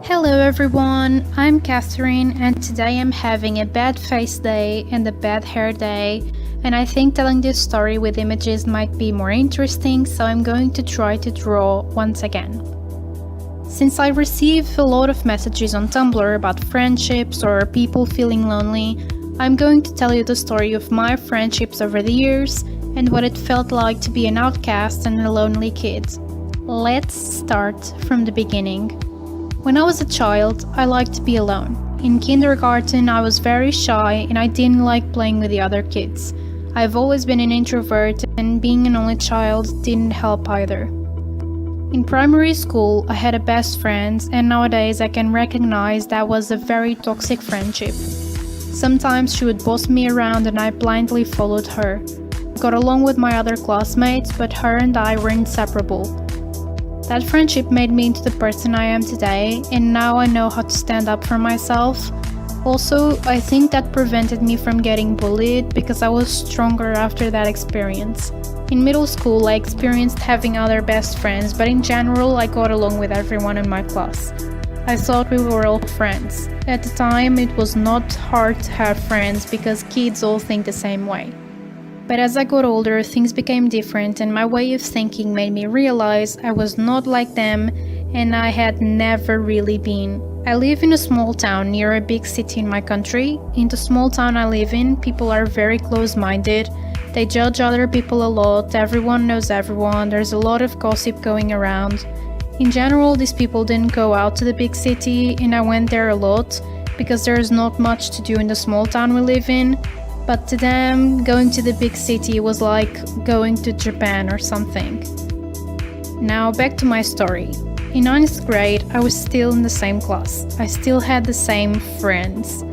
Hello everyone, I'm Catherine and today I'm having a bad face day and a bad hair day, and I think telling this story with images might be more interesting, so I'm going to try to draw once again. Since I receive a lot of messages on Tumblr about friendships or people feeling lonely, I'm going to tell you the story of my friendships over the years and what it felt like to be an outcast and a lonely kid. Let's start from the beginning. When I was a child, I liked to be alone. In kindergarten, I was very shy and I didn't like playing with the other kids. I've always been an introvert and being an only child didn't help either. In primary school, I had a best friend and nowadays I can recognize that was a very toxic friendship. Sometimes she would boss me around and I blindly followed her. I got along with my other classmates, but her and I were inseparable. That friendship made me into the person I am today, and now I know how to stand up for myself. Also, I think that prevented me from getting bullied because I was stronger after that experience. In middle school, I experienced having other best friends, but in general, I got along with everyone in my class. I thought we were all friends. At the time, it was not hard to have friends because kids all think the same way. But as I got older, things became different and my way of thinking made me realize I was not like them and I had never really been. I live in a small town near a big city in my country. In the small town I live in, people are very close-minded. They judge other people a lot, everyone knows everyone, there's a lot of gossip going around. In general, these people didn't go out to the big city and I went there a lot because there's not much to do in the small town we live in. But to them, going to the big city was like going to Japan or something. Now back to my story. In 9th grade, I was still in the same class. I still had the same friends.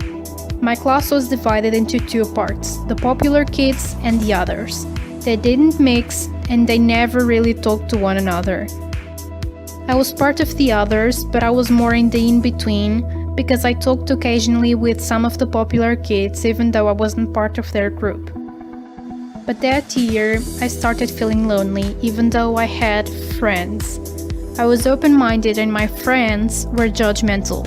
My class was divided into two parts, the popular kids and the others. They didn't mix and they never really talked to one another. I was part of the others, but I was more in the in-between, because I talked occasionally with some of the popular kids even though I wasn't part of their group. But that year, I started feeling lonely even though I had friends. I was open-minded and my friends were judgmental.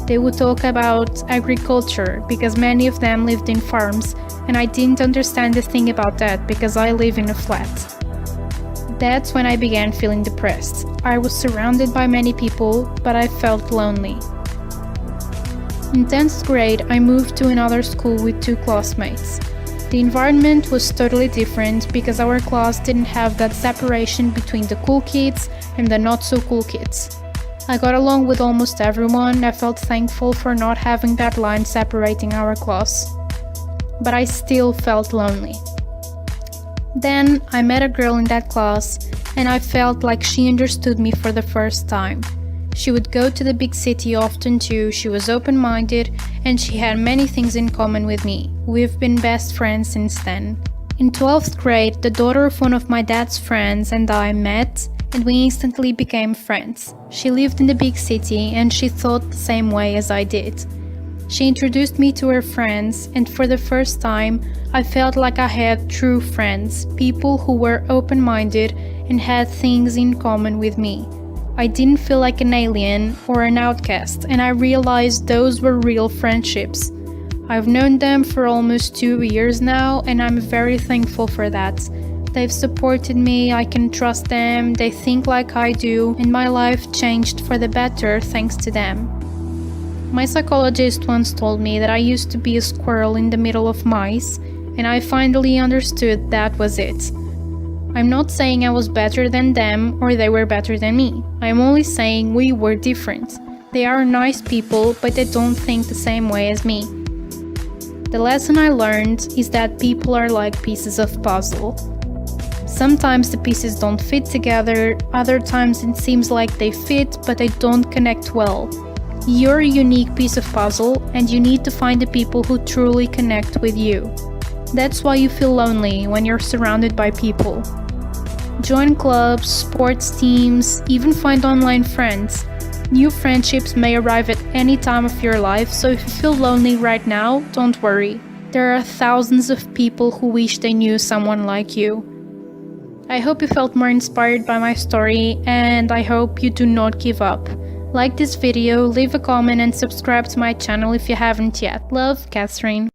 They would talk about agriculture because many of them lived in farms and I didn't understand a thing about that because I live in a flat. That's when I began feeling depressed. I was surrounded by many people, but I felt lonely. In 10th grade, I moved to another school with two classmates. The environment was totally different because our class didn't have that separation between the cool kids and the not so cool kids. I got along with almost everyone. I felt thankful for not having that line separating our class. But I still felt lonely. Then I met a girl in that class and I felt like she understood me for the first time. She would go to the big city often too, she was open-minded and she had many things in common with me. We've been best friends since then. In 12th grade, the daughter of one of my dad's friends and I met and we instantly became friends. She lived in the big city and she thought the same way as I did. She introduced me to her friends and for the first time I felt like I had true friends, people who were open-minded and had things in common with me. I didn't feel like an alien or an outcast, and I realized those were real friendships. I've known them for almost 2 years now, and I'm very thankful for that. They've supported me, I can trust them, they think like I do, and my life changed for the better thanks to them. My psychologist once told me that I used to be a squirrel in the middle of mice, and I finally understood that was it. I'm not saying I was better than them or they were better than me. I'm only saying we were different. They are nice people, but they don't think the same way as me. The lesson I learned is that people are like pieces of puzzle. Sometimes the pieces don't fit together, other times it seems like they fit, but they don't connect well. You're a unique piece of puzzle, and you need to find the people who truly connect with you. That's why you feel lonely when you're surrounded by people. Join clubs, sports teams, even find online friends. New friendships may arrive at any time of your life, so if you feel lonely right now, don't worry. There are thousands of people who wish they knew someone like you. I hope you felt more inspired by my story, and I hope you do not give up. Like this video, leave a comment and subscribe to my channel if you haven't yet. Love, Catherine.